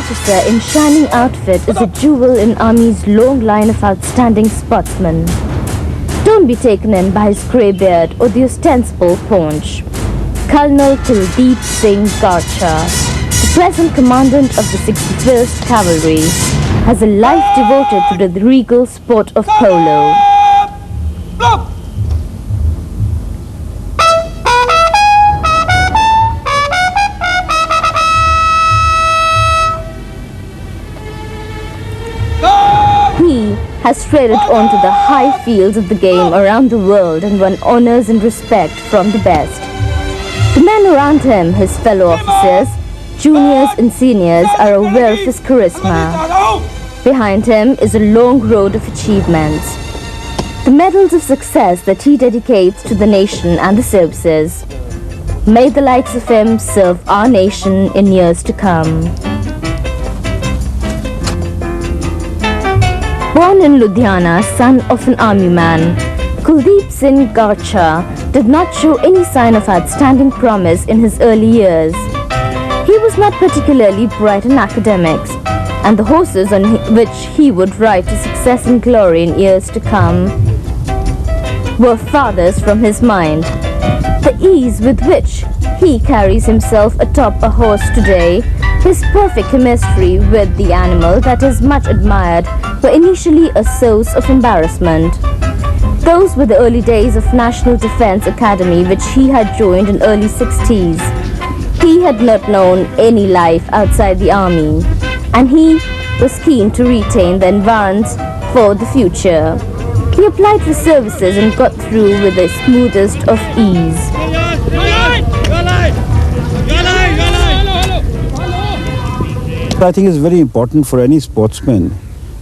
officer in shining outfit is a jewel in Army's long line of outstanding sportsmen. Don't be taken in by his grey beard or the ostensible paunch. Colonel Kuldeep Singh Garcha, the present commandant of the 61st Cavalry, has a life devoted to the regal sport of polo. He has threaded onto the high fields of the game around the world and won honors and respect from the best. The men around him, his fellow officers, juniors and seniors, are aware of his charisma. Behind him is a long road of achievements. The medals of success that he dedicates to the nation and the services. May the likes of him serve our nation in years to come. Born in Ludhiana, son of an army man, Kuldeep Singh Garcha did not show any sign of outstanding promise in his early years. He was not particularly bright in academics, and the horses on which he would ride to success and glory in years to come were farthest from his mind. The ease with which he carries himself atop a horse today, his perfect chemistry with the animal that is much admired, were initially a source of embarrassment. Those were the early days of National Defence Academy, which he had joined in early 60s. He had not known any life outside the army, and he was keen to retain the environs for the future. He applied for services and got through with the smoothest of ease. I think it's very important for any sportsman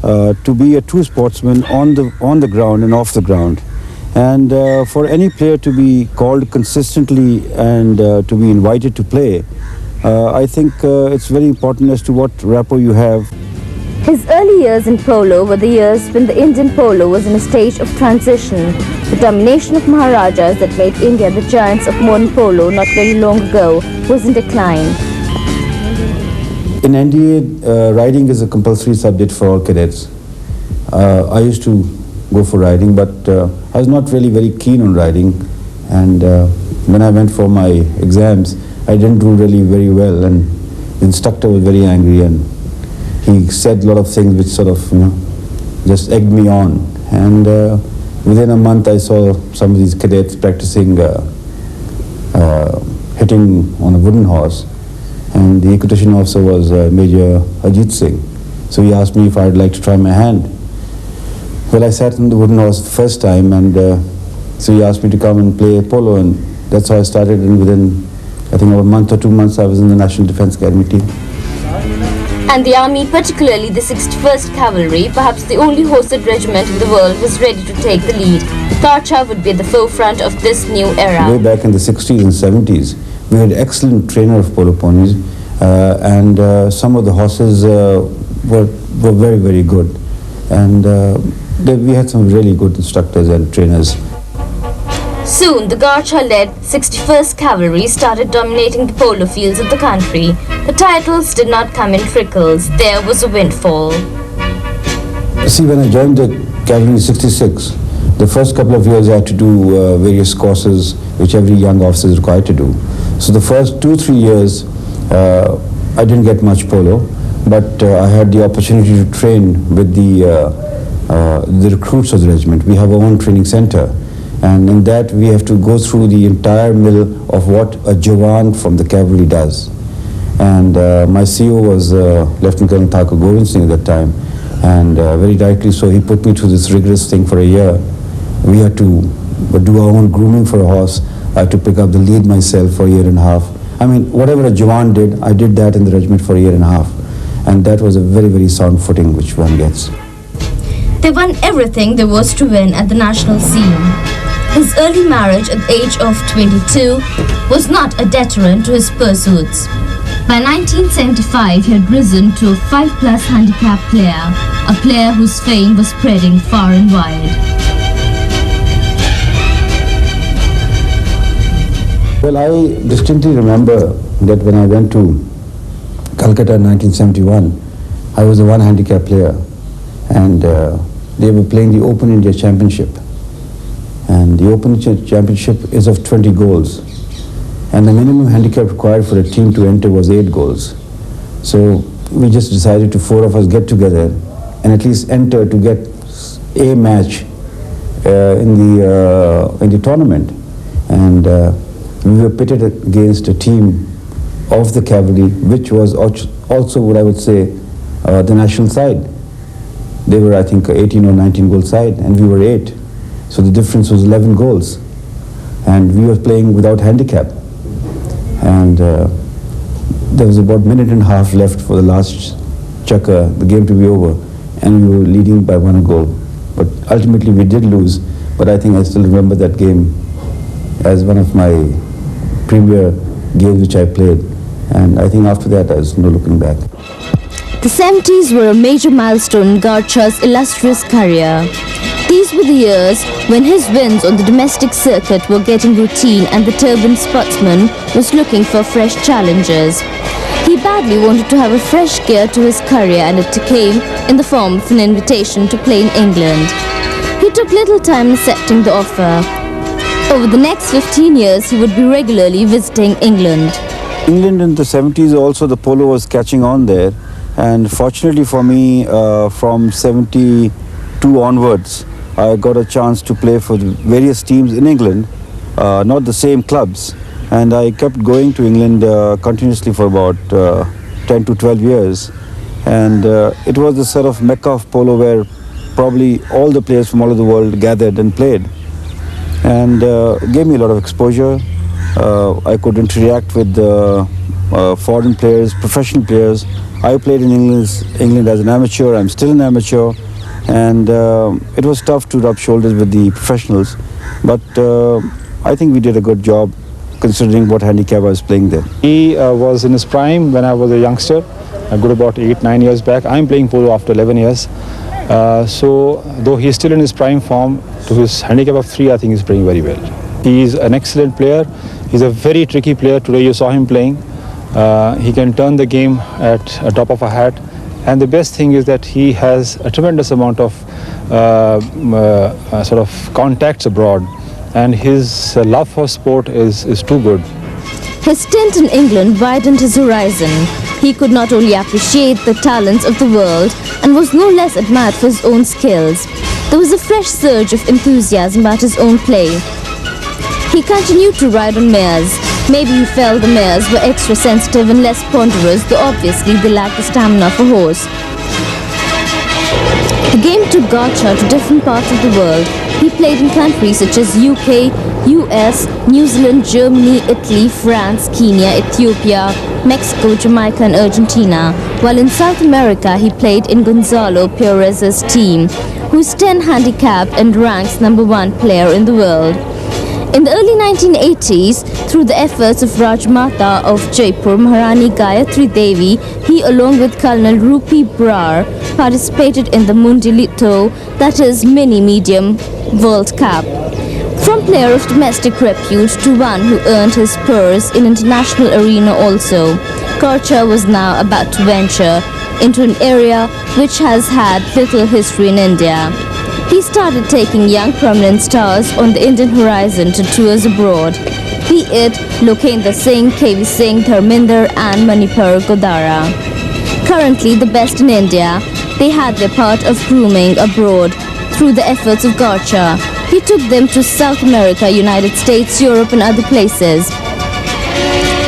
to be a true sportsman on the ground and off the ground, and for any player to be called consistently and to be invited to play. I think it's very important as to what rapport you have. His early years in polo were the years when the Indian polo was in a stage of transition. The domination of Maharajas that made India the giants of modern polo not very long ago was in decline. In NDA, riding is a compulsory subject for all cadets. I used to go for riding, but I was not really very keen on riding. And when I went for my exams, I didn't do really very well, and the instructor was very angry, and he said a lot of things which sort of, just egged me on. And within a month, I saw some of these cadets practicing hitting on a wooden horse. And the equitation officer was Major Ajit Singh. So he asked me if I'd like to try my hand. Well, I sat on the wooden horse the first time, and so he asked me to come and play polo, and that's how I started. And within, I think, about a month or 2 months, I was in the National Defence Academy team. And the army, particularly the 61st Cavalry, perhaps the only horsed regiment in the world, was ready to take the lead. Garcha would be at the forefront of this new era. Way back in the 60s and 70s, we had excellent trainer of polo ponies, and some of the horses were very, very good. And we had some really good instructors and trainers. Soon, the Garcha-led 61st Cavalry started dominating the polo fields of the country. The titles did not come in trickles. There was a windfall. See, when I joined the cavalry in 66, the first couple of years I had to do various courses which every young officer is required to do. So the first 2-3 years, I didn't get much polo, but I had the opportunity to train with the recruits of the regiment. We have our own training center, and in that we have to go through the entire mill of what a Jawan from the cavalry does. And my CEO was Lieutenant Colonel Thakur Govind Singh at that time, and very directly so he put me through this rigorous thing for a year. We had to do our own grooming for a horse. I had to pick up the lead myself for a year and a half. I mean, whatever a Jawan did, I did that in the regiment for a year and a half. And that was a very, very sound footing which one gets. They won everything there was to win at the national scene. His early marriage at the age of 22 was not a deterrent to his pursuits. By 1975, he had risen to a 5+ handicap player, a player whose fame was spreading far and wide. Well, I distinctly remember that when I went to Calcutta in 1971, I was a one handicap player, and they were playing the Open India Championship. And the Open Championship is of 20 goals. And the minimum handicap required for a team to enter was 8 goals. So we just decided to, 4 of us, get together and at least enter to get a match in the tournament. And we were pitted against a team of the cavalry, which was also what I would say the national side. They were, I think, 18 or 19 goal side, and we were 8. So the difference was 11 goals. And we were playing without handicap. And there was about a minute and a half left for the last chakka, the game to be over, and we were leading by 1 goal. But ultimately we did lose, but I think I still remember that game as one of my premier games which I played. And I think after that there's no looking back. The 70s were a major milestone in Garcha's illustrious career. These were the years when his wins on the domestic circuit were getting routine and the turbaned sportsman was looking for fresh challenges. He badly wanted to have a fresh gear to his career, and it came in the form of an invitation to play in England. He took little time accepting the offer. Over the next 15 years, he would be regularly visiting England. England in the 70s also, the polo was catching on there, and fortunately for me, from 72 onwards, I got a chance to play for the various teams in England, not the same clubs, and I kept going to England continuously for about 10 to 12 years, and it was the sort of mecca of polo where probably all the players from all over the world gathered and played, and gave me a lot of exposure. I could interact with foreign players, professional players. I played in England as an amateur. I'm still an amateur, and it was tough to rub shoulders with the professionals, but I think we did a good job considering what handicap I was playing there. He was in his prime when I was a youngster, a good about 8-9 years back. I'm playing polo after 11 years. So though he's still in his prime form, to his handicap of 3, I think he's playing very well. He's an excellent player. He's a very tricky player. Today you saw him playing. He can turn the game at a top of a hat. And the best thing is that he has a tremendous amount of sort of contacts abroad. And his love for sport is too good. His stint in England widened his horizon. He could not only appreciate the talents of the world and was no less admired for his own skills. There was a fresh surge of enthusiasm about his own play. He continued to ride on mares. Maybe he felt the mares were extra sensitive and less ponderous, though obviously they lacked the stamina of a horse. The game took Garcha to different parts of the world. He played in countries such as UK, US, New Zealand, Germany, Italy, France, Kenya, Ethiopia, Mexico, Jamaica and Argentina, while in South America he played in Gonzalo Perez's team, who's 10 handicapped and ranks number 1 player in the world. In the early 1980s, through the efforts of Rajmata of Jaipur, Maharani Gayatri Devi, he along with Colonel Rupi Brar participated in the Mundilito, that is mini-medium World Cup. From player of domestic repute to one who earned his spurs in international arena also, Garcha was now about to venture into an area which has had little history in India. He started taking young prominent stars on the Indian horizon to tours abroad, be it Lokendra Singh, KV Singh, Dharminder and Manipur Godara. Currently the best in India, they had their part of grooming abroad through the efforts of Garcha. He took them to South America, United States, Europe and other places.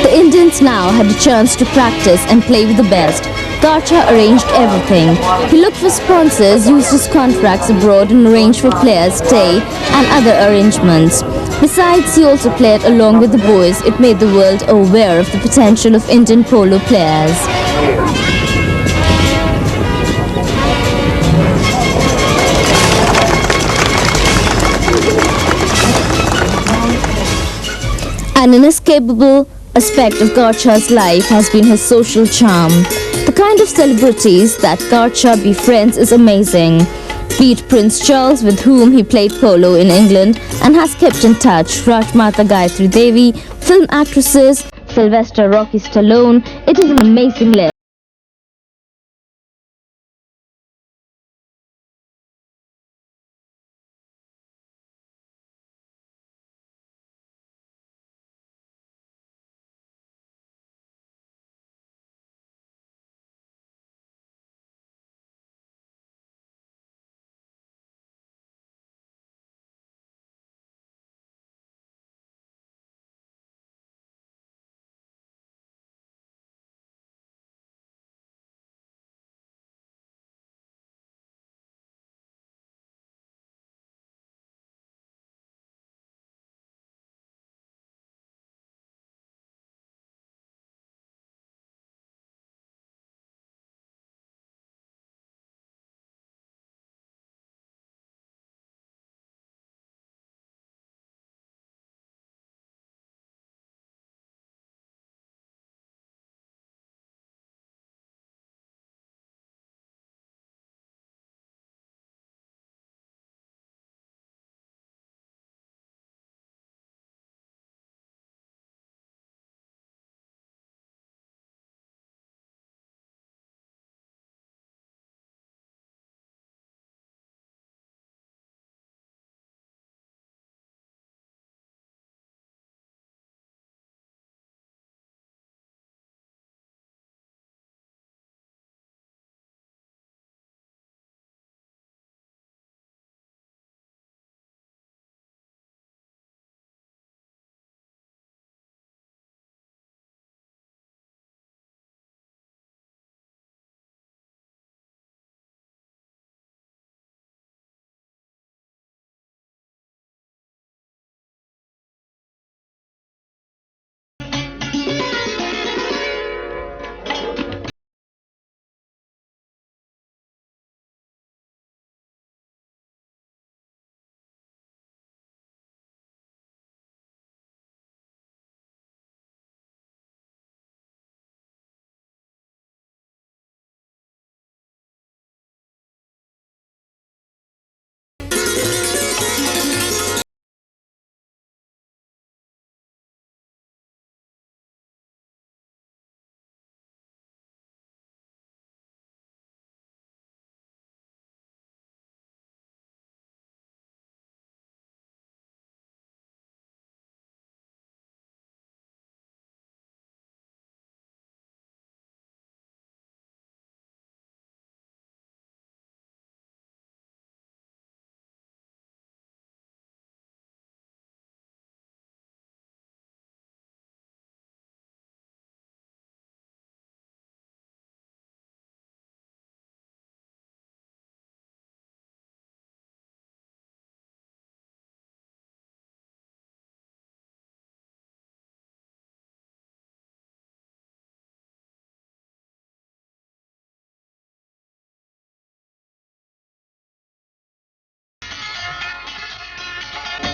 The Indians now had a chance to practice and play with the best. Garcha arranged everything. He looked for sponsors, used his contracts abroad and arranged for players' stay and other arrangements. Besides, he also played along with the boys. It made the world aware of the potential of Indian polo players. An inescapable aspect of Garcha's life has been his social charm. The kind of celebrities that Garcha befriends is amazing. Be it Prince Charles, with whom he played polo in England and has kept in touch, Rajmata Gayatri Devi, film actresses, Sylvester Rocky Stallone. It is an amazing list.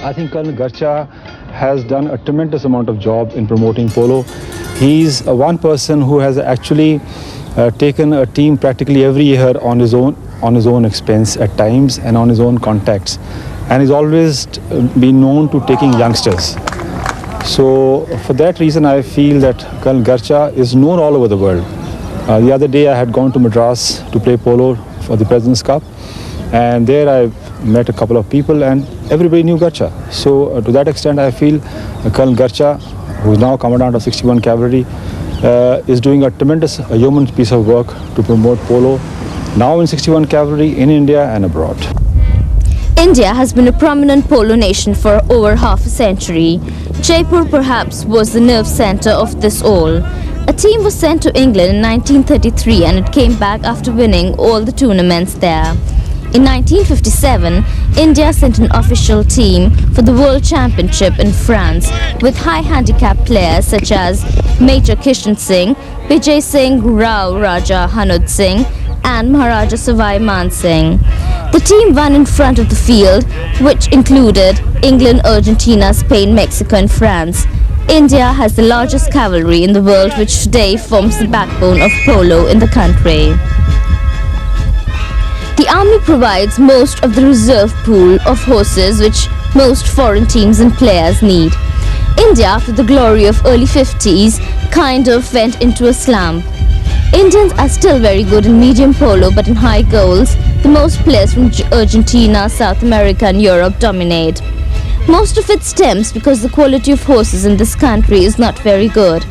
I think Colonel Garcha has done a tremendous amount of job in promoting polo. He's one person who has actually taken a team practically every year on his own expense at times and on his own contacts, and he's always been known to taking youngsters. So for that reason, I feel that Colonel Garcha is known all over the world. The other day I had gone to Madras to play polo for the President's Cup, and there I met a couple of people and everybody knew Garcha. So to that extent I feel Colonel Garcha, who is now Commandant of 61 Cavalry, is doing a tremendous yeoman's piece of work to promote polo, now in 61 Cavalry, in India and abroad. India has been a prominent polo nation for over half a century. Jaipur perhaps was the nerve center of this all. A team was sent to England in 1933 and it came back after winning all the tournaments there. In 1957, India sent an official team for the World Championship in France with high handicap players such as Major Kishan Singh, Vijay Singh, Rao Raja Hanud Singh and Maharaja Savai Man Singh. The team won in front of the field, which included England, Argentina, Spain, Mexico and France. India has the largest cavalry in the world, which today forms the backbone of polo in the country. The army provides most of the reserve pool of horses which most foreign teams and players need. India, after the glory of early 50s, kind of went into a slump. Indians are still very good in medium polo, but in high goals, the most players from Argentina, South America and Europe dominate. Most of it stems because the quality of horses in this country is not very good.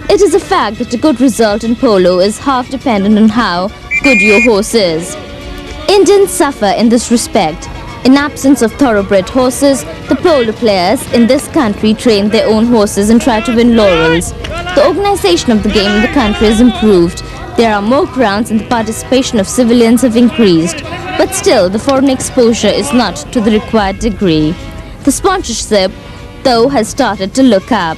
It is a fact that a good result in polo is half dependent on how good your horse is. Indians suffer in this respect. In absence of thoroughbred horses, the polo players in this country train their own horses and try to win laurels. The organization of the game in the country has improved. There are more grounds and the participation of civilians have increased. But still, the foreign exposure is not to the required degree. The sponsorship, though, has started to look up.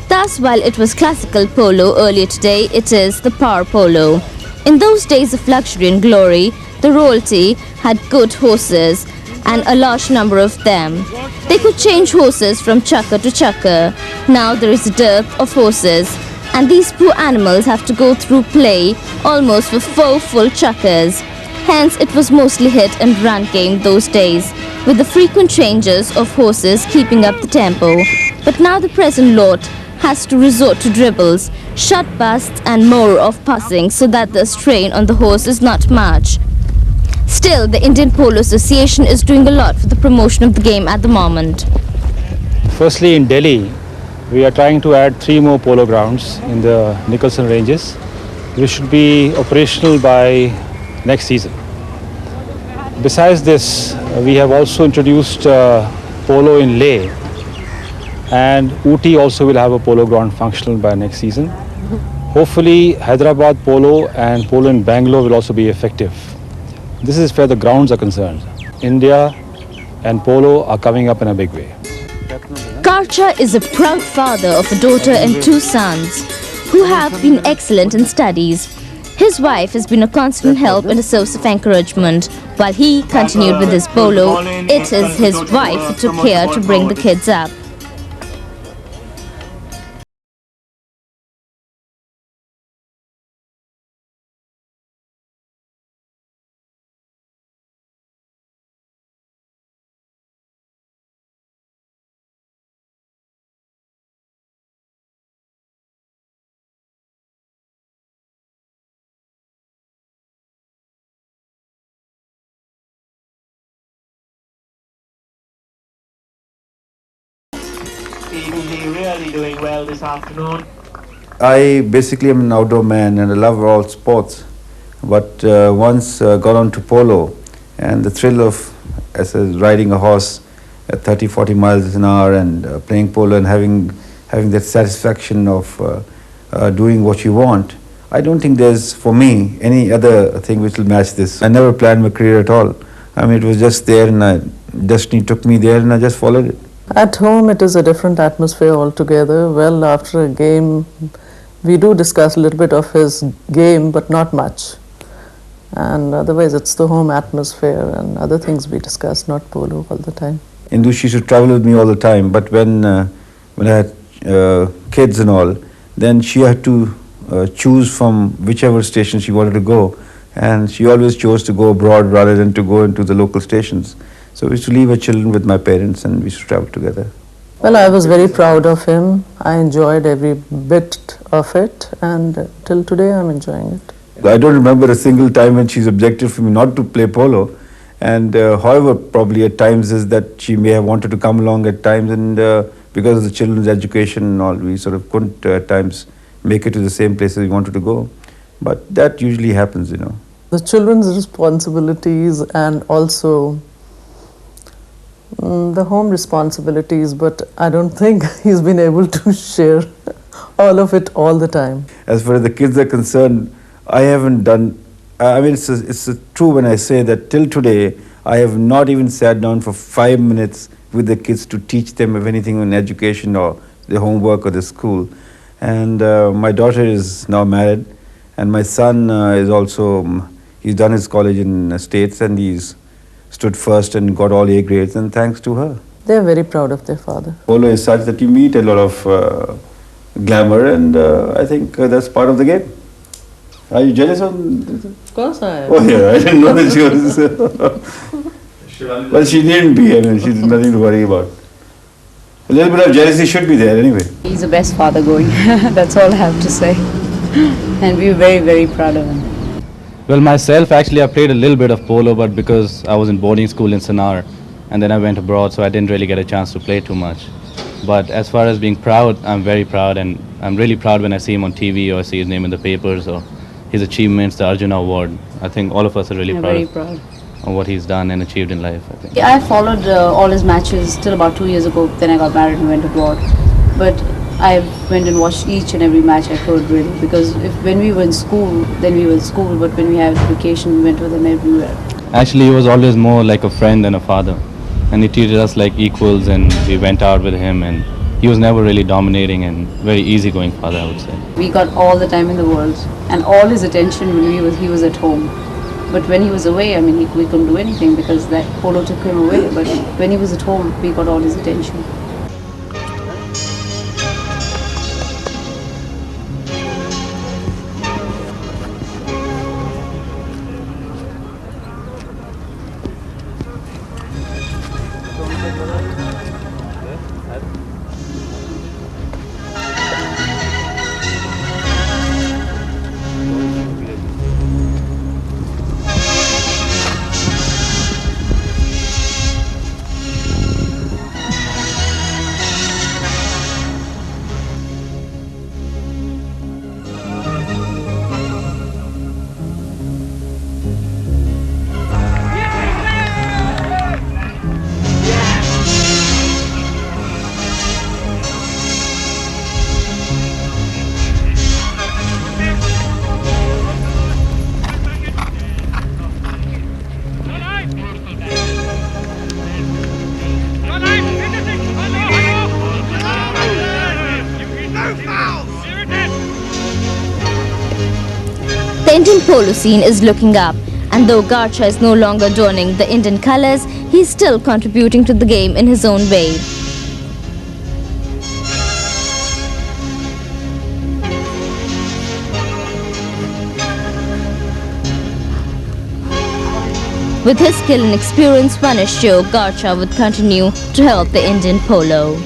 Thus, while it was classical polo earlier today, it is the power polo. In those days of luxury and glory, the royalty had good horses and a large number of them. They could change horses from chukka to chukka. Now there is a dearth of horses, and these poor animals have to go through play almost with 4 full chukkas. Hence it was mostly hit and run game those days, with the frequent changes of horses keeping up the tempo. But now the present lot has to resort to dribbles, shot busts and more of passing so that the strain on the horse is not much. Still, the Indian Polo Association is doing a lot for the promotion of the game at the moment. Firstly, in Delhi, we are trying to add 3 more polo grounds in the Nicholson ranges, which should be operational by next season. Besides this, we have also introduced polo in Leh, and Ooty also will have a polo ground functional by next season. Hopefully, Hyderabad polo and polo in Bangalore will also be effective. This is where the grounds are concerned. India and polo are coming up in a big way. Garcha is a proud father of a daughter and 2 sons who have been excellent in studies. His wife has been a constant help and a source of encouragement. While he continued with his polo, it is his wife who took care to bring the kids up. Really doing well this afternoon. I basically am an outdoor man and I love all sports, but once got on to polo, and the thrill of riding a horse at 30-40 miles an hour and playing polo and having that satisfaction of doing what you want. I don't think there's, for me, any other thing which will match this. I never planned my career at all. I mean, it was just there and destiny took me there and I just followed it. At home, it is a different atmosphere altogether. Well, after a game, we do discuss a little bit of his game, but not much. And otherwise, it's the home atmosphere and other things we discuss, not polo all the time. Indu, she used to travel with me all the time, but when I had kids and all, then she had to choose from whichever station she wanted to go, and she always chose to go abroad rather than to go into the local stations. So we used to leave our children with my parents and we used to travel together. Well, I was very proud of him. I enjoyed every bit of it, and till today I'm enjoying it. I don't remember a single time when she's objected for me not to play polo, and however, probably at times is that she may have wanted to come along at times, and because of the children's education and all, we sort of couldn't at times make it to the same places we wanted to go. But that usually happens, you know. The children's responsibilities and also the home responsibilities, but I don't think he's been able to share all of it all the time. As far as the kids are concerned, I haven't done, I mean, it's true when I say that till today, I have not even sat down for 5 minutes with the kids to teach them of anything on education or their homework or the school. And my daughter is now married, and my son is also, he's done his college in States, and he's stood first and got all A grades, and thanks to her. They're very proud of their father. Polo is such that you meet a lot of glamour, and I think that's part of the game. Are you jealous on this? Of course I am. Oh yeah, I didn't know that she was. Well, she needn't be. I mean, she's nothing to worry about. A little bit of jealousy should be there anyway. He's the best father going. That's all I have to say. And we're very, very proud of him. Well, myself, actually, I played a little bit of polo, but because I was in boarding school in Sanar, and then I went abroad, so I didn't really get a chance to play too much. But as far as being proud, I'm very proud, and I'm really proud when I see him on TV or see his name in the papers or his achievements, the Arjuna Award. I think all of us are really proud of what he's done and achieved in life, I think. Yeah, I followed all his matches till about 2 years ago. Then I got married and went abroad. But I went and watched each and every match I could, really, because when we were in school, then we were in school, but when we had vacation, we went with him everywhere. Actually, he was always more like a friend than a father, and he treated us like equals, and we went out with him, and he was never really dominating, and very easygoing father, I would say. We got all the time in the world, and all his attention when he was at home. But when he was away, I mean, we couldn't do anything because that polo took him away. But when he was at home, we got all his attention. The Indian polo scene is looking up, and though Garcha is no longer donning the Indian colours, he is still contributing to the game in his own way. With his skill and experience, one is sure Garcha would continue to help the Indian polo.